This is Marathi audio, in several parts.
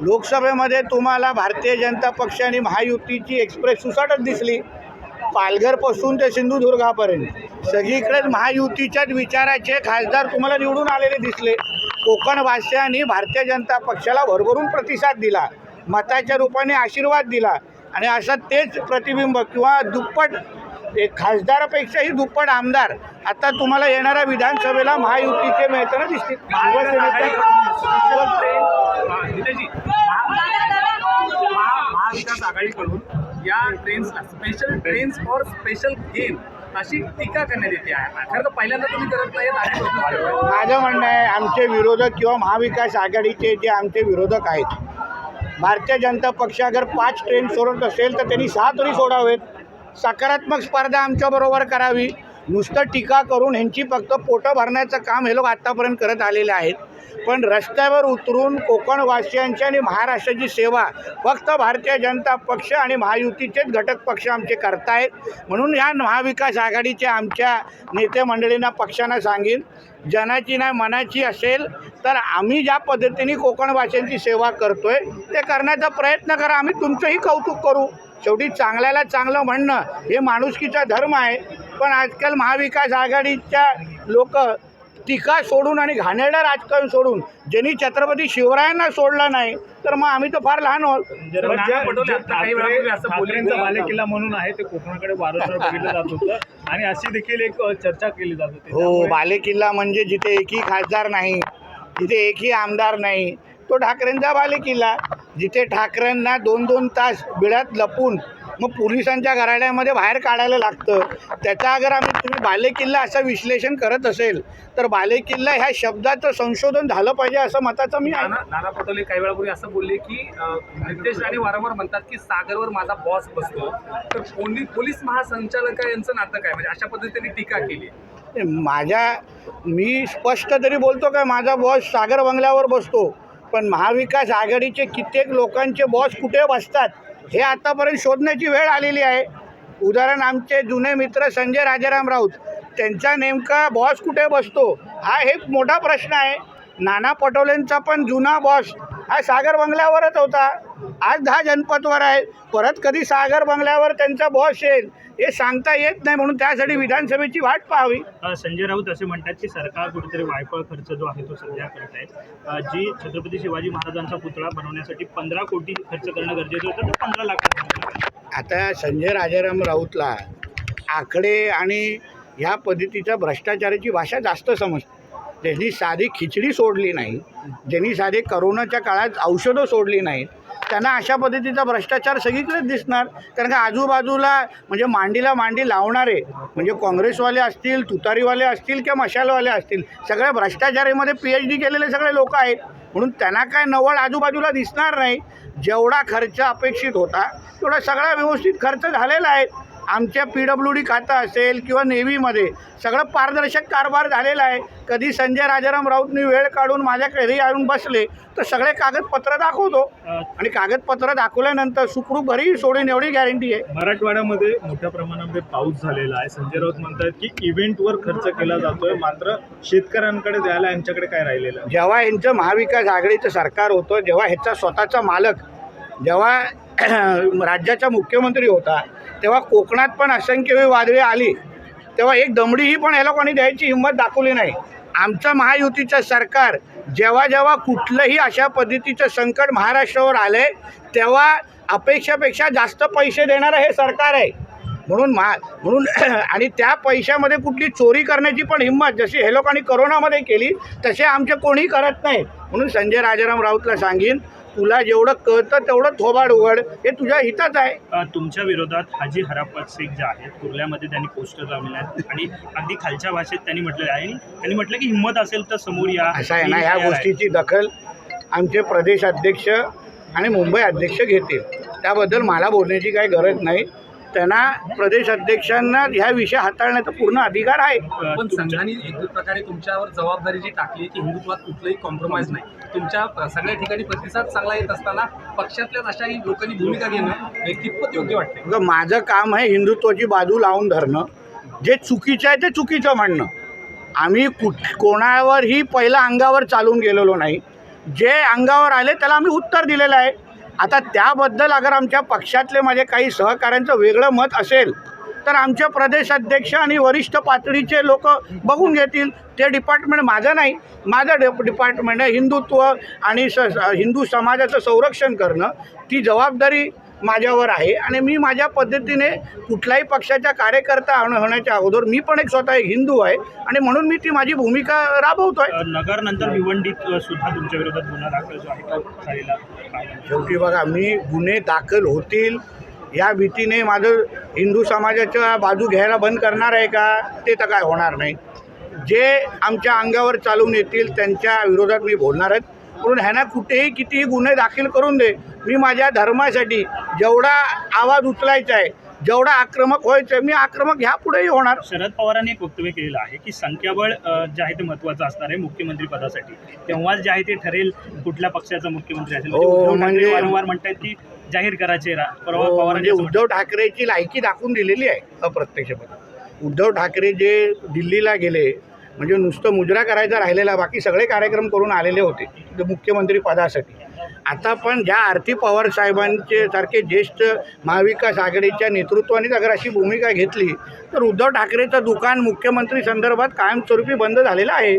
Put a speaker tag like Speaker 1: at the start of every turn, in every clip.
Speaker 1: लोकसभेमध्ये तुम्हाला भारतीय जनता पक्ष आणि महायुतीची एक्सप्रेस सुसाटच दिसली. पालघरपासून ते सिंधुदुर्गापर्यंत सगळीकडेच महायुतीच्याच विचाराचे खासदार तुम्हाला निवडून आलेले दिसले. कोकणवासियांनी भारतीय जनता पक्षाला भरभरून प्रतिसाद दिला, मताच्या रूपाने आशीर्वाद दिला आणि असं तेच प्रतिबिंब किंवा दुप्पट एक खासदारापेक्षाही दुप्पट आमदार आता तुम्हाला येणाऱ्या विधानसभेला महायुतीचे मिळताना दिसतील.
Speaker 2: महाविकास आघाडीकडून या ट्रेन्सला special trains for special game अशी टीका करण्यात येते आहे. खरं तर पहिल्यांदा तुम्ही करत नाही.
Speaker 1: माझं म्हणणं आहे, आमचे विरोधक किंवा महाविकास आघाडीचे जे आमचे विरोधक आहेत, भारतीय जनता पक्ष अगर 5 ट्रेन सोडत असेल तर त्यांनी 6 तरी सोडावेत. सकारात्मक स्पर्धा आमच्याबरोबर करावी. नुसतं टीका करून ह्यांची फक्त पोटं भरण्याचं काम हे लोक आत्तापर्यंत करत आलेले आहेत. पण रस्त्यावर उतरून कोकणवासियांची आणि महाराष्ट्राची सेवा फक्त भारतीय जनता पक्ष आणि महायुतीचेच घटक पक्ष आमचे करतायत. म्हणून या महाविकास आघाडीच्या आमच्या नेते मंडळींना पक्षांना सांगेन, जनाची नाही मनाची असेल तर आम्ही ज्या पद्धतीने कोकणवासियांची सेवा करतोय ते करण्याचा प्रयत्न करा. आम्ही तुमचंही कौतुक करू. शेवटी चांगल्याला चांगलं म्हणणं हे माणुसकीचा धर्म आहे. पण आजकाल महाविकास आघाडीच्या लोक टीका सोडून आणि घाणेरडं राजकारण सोडून ज्यांनी छत्रपती शिवरायांना सोडलं नाही तर मग आम्ही तर फार लहान आहोत.
Speaker 2: बालेकिल्ला म्हणून आहे ते कोकणाकडे वारंवार बघितलं जात होतं आणि अशी देखील एक चर्चा केली जात होती.
Speaker 1: हो, बालेकिल्ला म्हणजे जिथे एकही खासदार नाही, जिथे एकही आमदार नाही, तो ठाकरेंचा बालेकिल्ला. जिथे ठाकरेंना 2-2 तास बिळात लपून मग पोलिसांच्या घराण्यामध्ये बाहेर काढायला लागतं, त्याचा अगर तुम्ही बालेकिल्ला असं विश्लेषण करत असेल तर बालेकिल्ला ह्या शब्दाचं संशोधन झालं पाहिजे असं मताचं मी आहे.
Speaker 2: नाना पटोले काही वेळापूर्वी असं बोलले की नितेश राणे वारंवार म्हणतात की सागरवर माझा बॉस बसतो, तर पोलीस महासंचालक यांचं नातं काय, म्हणजे अशा पद्धतीने टीका केली.
Speaker 1: मी स्पष्ट तरी बोलतो काय, माझा बॉस सागर बंगल्यावर बसतो, पण महाविकास आघाडीचे कित्येक लोकांचे बॉस कुठे बसतात हे आतापर्यंत शोधण्याची वेळ आलेली आहे. उदाहरण आमचे जुने मित्र संजय राजाराम राऊत, त्यांचा नेमका बॉस कुठे बसतो हा एक मोठा प्रश्न आहे. नाना पटोलेंचा पण जुना बॉस हा सागर बंगल्यावरच होता, आज 10 जनपदवर आहे. परत कधी सागर बंगल्यावर त्यांचा बॉस येईल हे सांगता येत नाही. म्हणून त्यासाठी विधानसभेची वाट पाहावी.
Speaker 3: संजय राऊत असे म्हणतात की सरकार कुठेतरी वायफळ खर्च जो आहे तो सध्या करत आहे. जी छत्रपती शिवाजी महाराजांचा पुतळा बनवण्यासाठी 15 कोटी खर्च करणं गरजेचं होतं, तर 15 लाख.
Speaker 1: आता संजय राजाराम राऊतला आकडे आणि ह्या पद्धतीच्या भ्रष्टाचाराची भाषा जास्त समजते. ज्यांनी साधी खिचडी सोडली नाही, ज्यांनी साधे करोनाच्या काळात औषधं सोडली नाहीत, त्यांना अशा पद्धतीचा भ्रष्टाचार सगळीकडेच दिसणार. कारण का आजूबाजूला म्हणजे मांडीला मांडी लावणारे म्हणजे काँग्रेसवाले असतील, तुतारीवाले असतील किंवा मशालवाले असतील, सगळ्या भ्रष्टाचारामध्ये PhD केलेले सगळे लोक आहेत. म्हणून त्यांना काय नवळ आजूबाजूला दिसणार नाही. जेवढा खर्च अपेक्षित होता तेवढा सगळा व्यवस्थित खर्च झालेला आहे. आमच्या PWD खातं असेल किंवा नेव्हीमध्ये सगळं पारदर्शक कारभार झालेला आहे. कधी संजय राजाराम राऊतनी वेळ काढून माझ्या घरी येऊन बसले तर सगळे कागदपत्र दाखवतो आणि कागदपत्र दाखवल्यानंतर सुखरूप घरी सोडून एवढी गॅरंटी आहे.
Speaker 2: मराठवाड्यामध्ये मोठ्या प्रमाणामध्ये पाऊस झालेला आहे. संजय राऊत म्हणतात की इव्हेंटवर खर्च केला जातोय, मात्र शेतकऱ्यांकडे द्यायला यांच्याकडे काय राहिलेलं आहे.
Speaker 1: जेव्हा यांचं महाविकास आघाडीचं सरकार होतं, जेव्हा ह्याचा स्वतःचा मालक जेव्हा राज्याचा मुख्यमंत्री होता, तेव्हा कोकणात पण असंख्य वेळी वादळे आली, तेव्हा एक दमडीही पण या लोकांनी द्यायची हिंमत दाखवली नाही. आमचं महायुतीचं सरकार जेव्हा जेव्हा कुठलंही अशा पद्धतीचं संकट महाराष्ट्रावर आलं आहे तेव्हा अपेक्षापेक्षा जास्त पैसे देणारं हे सरकार आहे. म्हणून आणि त्या पैशामध्ये कुठली चोरी करण्याची पण हिंमत जशी हे लोकांनी करोनामध्ये केली तसे आमचे कोणी करत नाही. म्हणून संजय राजाराम राऊतला सांगेन, तुला जेवढं कळतं तेवढं थोबाड उघड, हे तुझ्या हिताच आहे.
Speaker 3: तुमच्या विरोधात हाजी हरापत शेख जे आहेत कुर्ल्यामध्ये त्यांनी पोस्टर लावले आहेत आणि अगदी खालच्या भाषेत त्यांनी म्हटलेलं आहे. त्यांनी म्हटलं की हिंमत असेल तर समोर या.
Speaker 1: असं आहे ना, ह्या गोष्टीची दखल आमचे प्रदेश अध्यक्ष आणि मुंबई अध्यक्ष घेतील. त्याबद्दल मला बोलण्याची काही गरज नाही. त्यांना प्रदेश अध्यक्षांना ह्या विषय हाताळण्याचा पूर्ण अधिकार आहे.
Speaker 2: पण संघाने एक प्रकारे तुमच्यावर जबाबदारी जी टाकली की हिंदुत्वात कुठलंही कॉम्प्रोमाइज नाही, तुमच्या सगळ्या ठिकाणी प्रतिसाद चांगला येत असताना पक्षातल्याच अशाही लोकांनी भूमिका घेणं हे कितपत योग्य वाटते.
Speaker 1: माझं काम आहे हिंदुत्वाची बाजू लावून धरणं, जे चुकीचं आहे ते चुकीचं म्हणणं. आम्ही कोणावरही पहिला अंगावर चालून गेलेलो नाही. जे अंगावर आले त्याला आम्ही उत्तर दिलेलं आहे. आता त्याबद्दल अगर आमच्या पक्षातले माझे काही सहकाऱ्यांचं वेगळं मत असेल तर आमचे प्रदेश अध्यक्ष आणि वरिष्ठ पातळीचे लोक बघून घेतील. ते डिपार्टमेंट माझं नाही, माझं डिपार्टमेंट आहे. हिंदुत्व आणि हिंदू समाजाचं संरक्षण करणं ती जबाबदारी माझ्यावर आहे आणि मी माझ्या पद्धतीने कुठल्याही पक्षाच्या कार्यकर्ता होण्याच्या अगोदर मी पण स्वतः एक हिंदू आहे आणि म्हणून मी ती माझी भूमिका राबवतो आहे.
Speaker 3: नगरनंतर भिवंडीत सुद्धा तुमच्या विरोधात गुन्हा दाखल जो आहे तो झालेला आहे.
Speaker 1: शेवटी बघा, मी गुन्हे दाखल होतील या भीतीने माझं हिंदू समाजाच्या बाजू घ्यायला बंद करणार आहे का? ते तर काय होणार नाही. जे आमच्या अंगावर चालून येतील त्यांच्या विरोधात मी बोलणार आहे. म्हणून ह्यांना कुठेही कितीही गुन्हे दाखल करून दे, मी माझ्या धर्मासाठी जेवढा आवाज उचलायचा आहे, जेवढा आक्रमक व्हायचं आहे, मी आक्रमक ह्या पुढेही होणार.
Speaker 3: शरद पवारांनी एक वक्तव्य केलेलं आहे की संख्याबळ जे आहे ते महत्त्वाचं असणार आहे मुख्यमंत्री पदासाठी. तेव्हाच जे आहे ते ठरेल कुठल्या पक्षाचा मुख्यमंत्री असेल.
Speaker 1: म्हणजे
Speaker 3: वारंवार म्हणतात की जाहीर करा चेहरा. परवा
Speaker 1: म्हणजे
Speaker 3: पवारांनी
Speaker 1: उद्धव ठाकरेची लायकी दाखवून दिलेली आहे अप्रत्यक्षपणे. उद्धव ठाकरे जे दिल्लीला गेले म्हणजे नुसतं मुजरा करायचा राहिलेला, बाकी सगळे कार्यक्रम करून आलेले होते मुख्यमंत्री पदासाठी. आता पण ज्या आरती पवार साहेबांचे सारखे ज्येष्ठ महाविकास आघाडीच्या नेतृत्वाने अगर अशी भूमिका घेतली तर उद्धव ठाकरेचं दुकान मुख्यमंत्री संदर्भात कायमस्वरूपी बंद झालेलं आहे.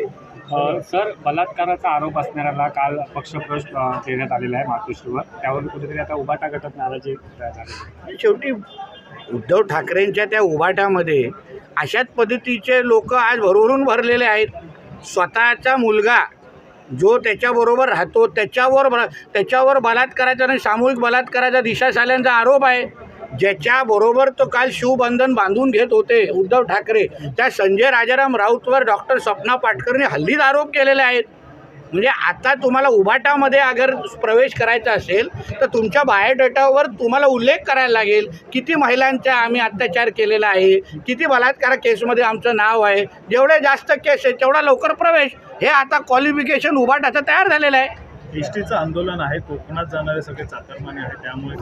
Speaker 4: सर, बलात्काराचा आरोप असणाऱ्याला काल पक्षप्रवेश देण्यात आलेला आहे मातोश्रीवर. त्यावर कुठेतरी आता उभाटा गटात नाराजी झाली.
Speaker 1: शेवटी उद्धव ठाकरेंच्या त्या उभाट्यामध्ये अशाच पद्धतीचे लोक आज भरभरून भरलेले आहेत. स्वतःचा मुलगा जो त्याच्याबरोबर राहतो त्याच्यावर बलात्काराचा आणि सामूहिक बलात्काराचा दिशा साल्यांचा आरोप आहे. ज्याच्याबरोबर तो काल शिवबंधन बांधून घेत होते उद्धव ठाकरे, त्या संजय राजाराम राऊतवर डॉक्टर स्वप्ना पाटकरने हल्लीच आरोप केलेले आहेत. म्हणजे आता तुम्हाला उभाटामध्ये अगर प्रवेश करायचा असेल तर तुमच्या बायोडेटावर तुम्हाला उल्लेख करायला लागेल किती महिलांचा आम्ही अत्याचार केलेला आहे, किती बलात्कार केसमध्ये आमचं नाव आहे. जेवढे जास्त केस आहे तेवढा लवकर प्रवेश, हे आता क्वालिफिकेशन उभाटाचं तयार झालेलं आहे.
Speaker 5: एसटीचं आंदोलन आहे, कोकणात जाणारे सगळे चाकरमाने आहेत, त्यामुळे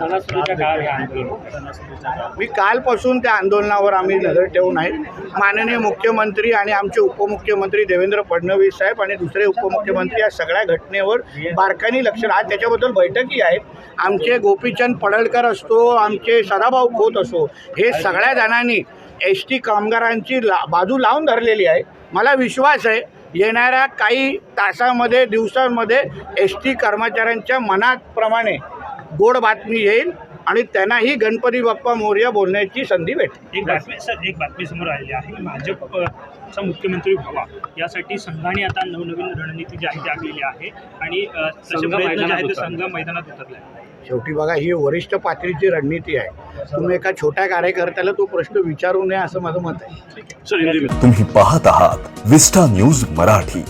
Speaker 1: मी कालपासून त्या आंदोलनावर आम्ही नजर ठेवून आहे. माननीय मुख्यमंत्री आणि आमचे उपमुख्यमंत्री देवेंद्र फडणवीस साहेब आणि दुसरे उपमुख्यमंत्री या सगळ्या घटनेवर बारकाईने लक्ष आज त्याच्याबद्दल बैठकी आहेत. आमचे गोपीचंद पडळकर असतो, आमचे सदाभाऊ खोत असो, हे सगळ्या जणांनी एस टी कामगारांची बाजू लावून धरलेली आहे. मला विश्वास आहे येणाऱ्या काही तासामध्ये दिवसांमध्ये एस टी कर्मचाऱ्यांच्या मनाप्रमाणे गोड बातमी येईल आणि त्यांनाही गणपती बाप्पा मोरया बोलण्याची संधी भेटेल.
Speaker 3: एक बातमी समोर आलेली आहे की भाजपचा मुख्यमंत्री व्हावा यासाठी संघाने आता नवनवीन रणनीती जी आहे ती आखलेली आहे आणि तसे प्रयत्न जे आहे ते संघ मैदानात उतरले आहे.
Speaker 1: शेवटी बघा, ही वरिष्ठ पातळीची रणनीती आहे. तुम्ही एका छोट्या कार्यकर्त्याला तो प्रश्न विचारू नये असं माझं मत आहे.
Speaker 6: तुम्ही पाहत आहात विस्टा न्यूज मराठी.